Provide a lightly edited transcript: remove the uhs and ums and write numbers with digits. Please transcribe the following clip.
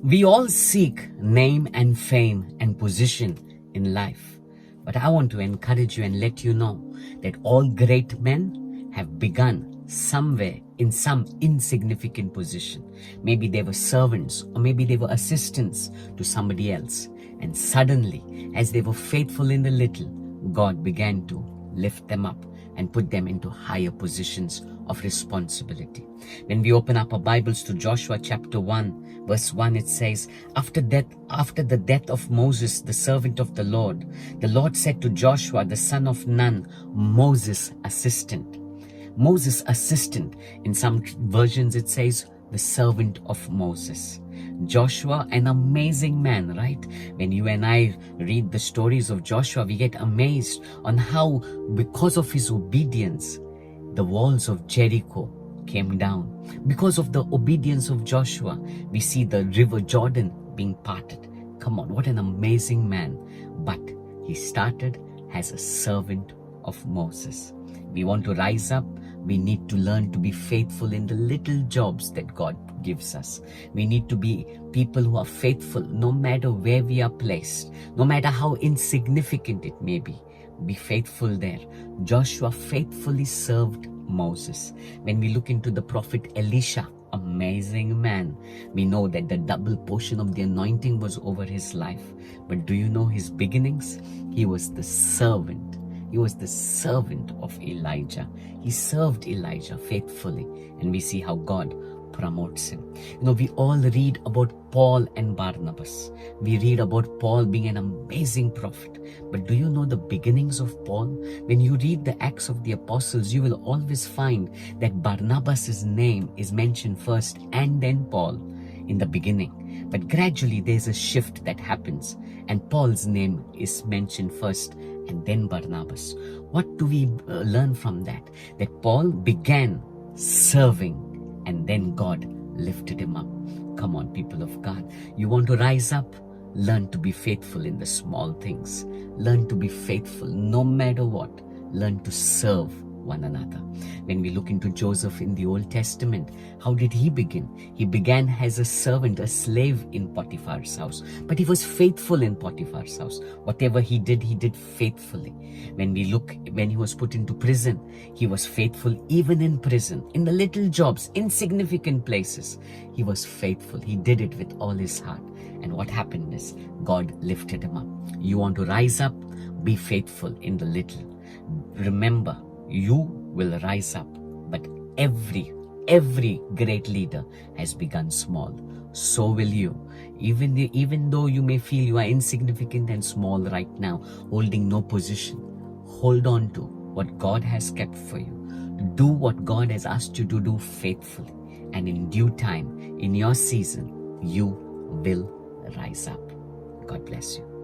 We all seek name and fame and position in life. But I want to encourage you and let you know that all great men have begun somewhere in some insignificant position. Maybe they were servants, or maybe they were assistants to somebody else. And suddenly, as they were faithful in the little, God began to lift them up and put them into higher positions of responsibility. When we open up our Bibles to Joshua chapter 1, verse 1, it says, after the death of Moses, the servant of the Lord said to Joshua, the son of Nun, Moses' assistant. Moses' assistant. In some versions it says, the servant of Moses. Joshua, an amazing man, right? When you and I read the stories of Joshua, we get amazed on how, because of his obedience, the walls of Jericho came down. Because of the obedience of Joshua, we see the river Jordan being parted. Come on, what an amazing man. But he started as a servant of Moses. We want to rise up. We need to learn to be faithful in the little jobs that God gives us. We need to be people who are faithful no matter where we are placed, no matter how insignificant it may be. Be faithful there. Joshua faithfully served Moses. When we look into the prophet Elisha, amazing man, we know that the double portion of the anointing was over his life. But do you know his beginnings? He was the servant. He was the servant of Elijah. He served Elijah faithfully, and we see how God promotes him. We all read about Paul and Barnabas. We read about Paul being an amazing prophet. But do you know the beginnings of Paul? When you read the Acts of the Apostles, you will always find that Barnabas' name is mentioned first and then Paul in the beginning. But gradually there's a shift that happens, and Paul's name is mentioned first and then Barnabas. What do we learn from that? That Paul began serving, and then God lifted him up. Come on, people of God. You want to rise up? Learn to be faithful in the small things. Learn to be faithful no matter what. Learn to serve one another. When we look into Joseph in the Old Testament, how did he begin? He began as a servant, a slave in Potiphar's house. But he was faithful in Potiphar's house. Whatever he did faithfully. When he was put into prison, he was faithful even in prison, in the little jobs, insignificant places. He was faithful. He did it with all his heart. And what happened is, God lifted him up. You want to rise up? Be faithful in the little. Remember, you will rise up, but every great leader has begun small. So will you. Even though you may feel you are insignificant and small right now, holding no position, hold on to what God has kept for you. Do what God has asked you to do faithfully, and in due time, in your season, you will rise up. God bless you.